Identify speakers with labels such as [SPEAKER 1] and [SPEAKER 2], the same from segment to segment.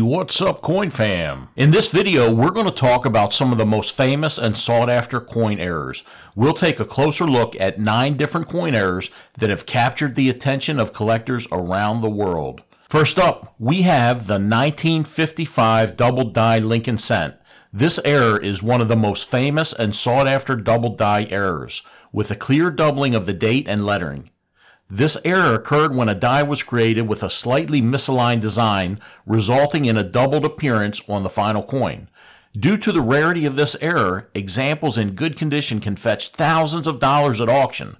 [SPEAKER 1] What's up, Coin Fam? In this video, we're going to talk about some of the most famous and sought after coin errors. We'll take a closer look at 9 different coin errors that have captured the attention of collectors around the world. First up, we have the 1955 double die Lincoln cent. This error is one of the most famous and sought after double die errors, with a clear doubling of the date and lettering. This error occurred when a die was created with a slightly misaligned design, resulting in a doubled appearance on the final coin. Due to the rarity of this error, examples in good condition can fetch thousands of dollars at auction.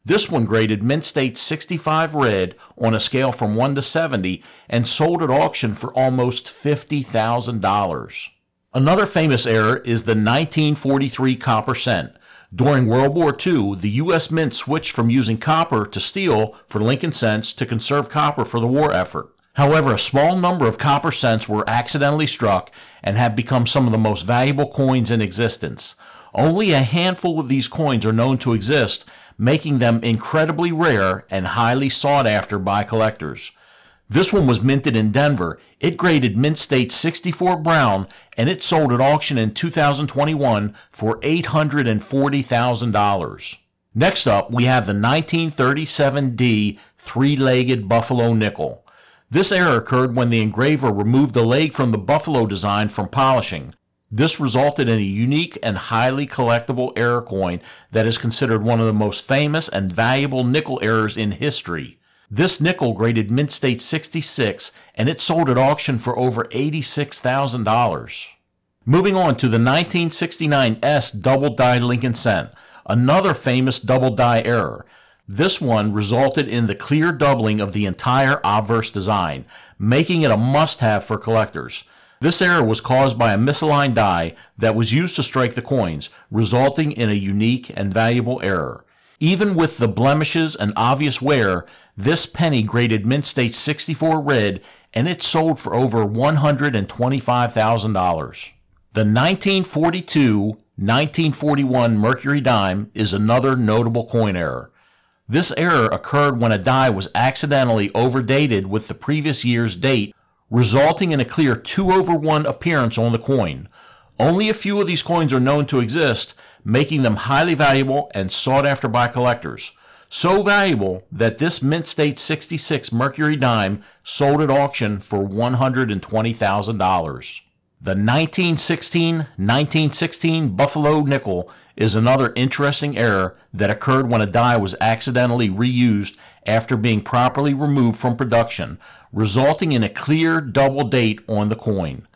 [SPEAKER 1] This one graded Mint State 65 red on a scale from 1 to 70 and sold at auction for almost $50,000. Another famous error is the 1943 copper cent. During World War II, the U.S. Mint switched from using copper to steel for Lincoln cents to conserve copper for the war effort. However, a small number of copper cents were accidentally struck and have become some of the most valuable coins in existence. Only a handful of these coins are known to exist, making them incredibly rare and highly sought after by collectors. This one was minted in Denver. It graded Mint State 64 brown, and it sold at auction in 2021 for $840,000. Next up, we have the 1937D three-legged buffalo nickel. This error occurred when the engraver removed the leg from the buffalo design from polishing. This resulted in a unique and highly collectible error coin that is considered one of the most famous and valuable nickel errors in history. This nickel graded Mint State 66, and it sold at auction for over $86,000. Moving on to the 1969 S double die Lincoln cent, another famous double die error. This one resulted in the clear doubling of the entire obverse design, making it a must-have for collectors. This error was caused by a misaligned die that was used to strike the coins, resulting in a unique and valuable error. Even with the blemishes and obvious wear, this penny graded Mint State 64 red, and it sold for over $125,000. The 1942-1941 Mercury dime is another notable coin error. This error occurred when a die was accidentally overdated with the previous year's date, resulting in a clear 2/1 appearance on the coin. Only a few of these coins are known to exist, making them highly valuable and sought after by collectors. So valuable that this Mint State 66 Mercury dime sold at auction for $120,000. The 1916 Buffalo nickel is another interesting error that occurred when a die was accidentally reused after being properly removed from production, resulting in a clear double date on the coin.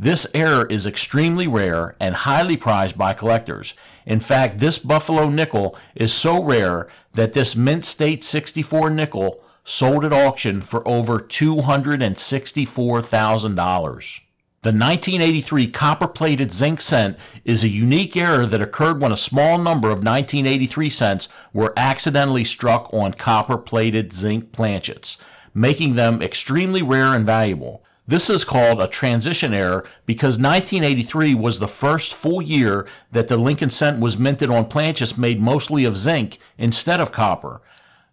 [SPEAKER 1] This error is extremely rare and highly prized by collectors. In fact, this Buffalo nickel is so rare that this Mint State 64 nickel sold at auction for over $264,000. The 1983 copper-plated zinc cent is a unique error that occurred when a small number of 1983 cents were accidentally struck on copper-plated zinc planchets, making them extremely rare and valuable. This is called a transition error because 1983 was the first full year that the Lincoln cent was minted on planchets made mostly of zinc instead of copper.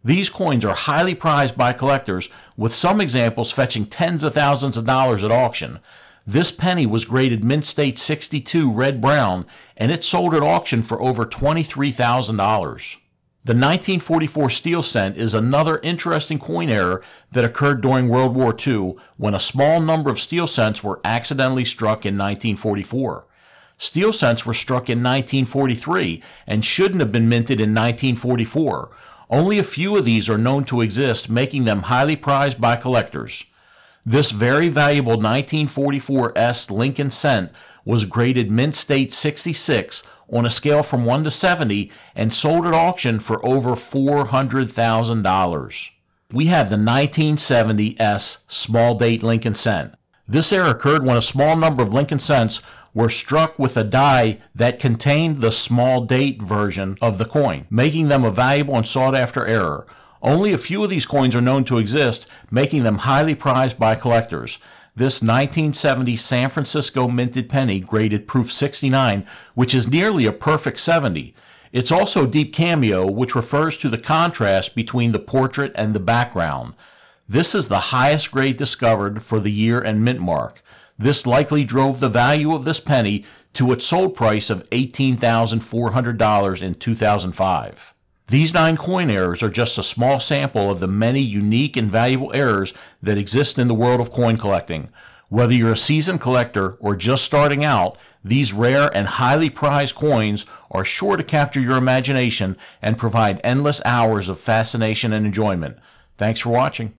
[SPEAKER 1] These coins are highly prized by collectors, with some examples fetching tens of thousands of dollars at auction. This penny was graded Mint State 62 red-brown, and it sold at auction for over $23,000. The 1944 steel cent is another interesting coin error that occurred during World War II when a small number of steel cents were accidentally struck in 1944. Steel cents were struck in 1943 and shouldn't have been minted in 1944. Only a few of these are known to exist, making them highly prized by collectors. This very valuable 1944 S Lincoln cent was graded Mint State 66 on a scale from 1 to 70 and sold at auction for over $400,000. We have the 1970 S small date Lincoln cent. This error occurred when a small number of Lincoln cents were struck with a die that contained the small date version of the coin, making them a valuable and sought after error. Only a few of these coins are known to exist, making them highly prized by collectors. This 1970 San Francisco minted penny graded proof 69, which is nearly a perfect 70. It's also deep cameo, which refers to the contrast between the portrait and the background. This is the highest grade discovered for the year and mint mark. This likely drove the value of this penny to its sold price of $18,400 in 2005. These 9 coin errors are just a small sample of the many unique and valuable errors that exist in the world of coin collecting. Whether you're a seasoned collector or just starting out, these rare and highly prized coins are sure to capture your imagination and provide endless hours of fascination and enjoyment. Thanks for watching.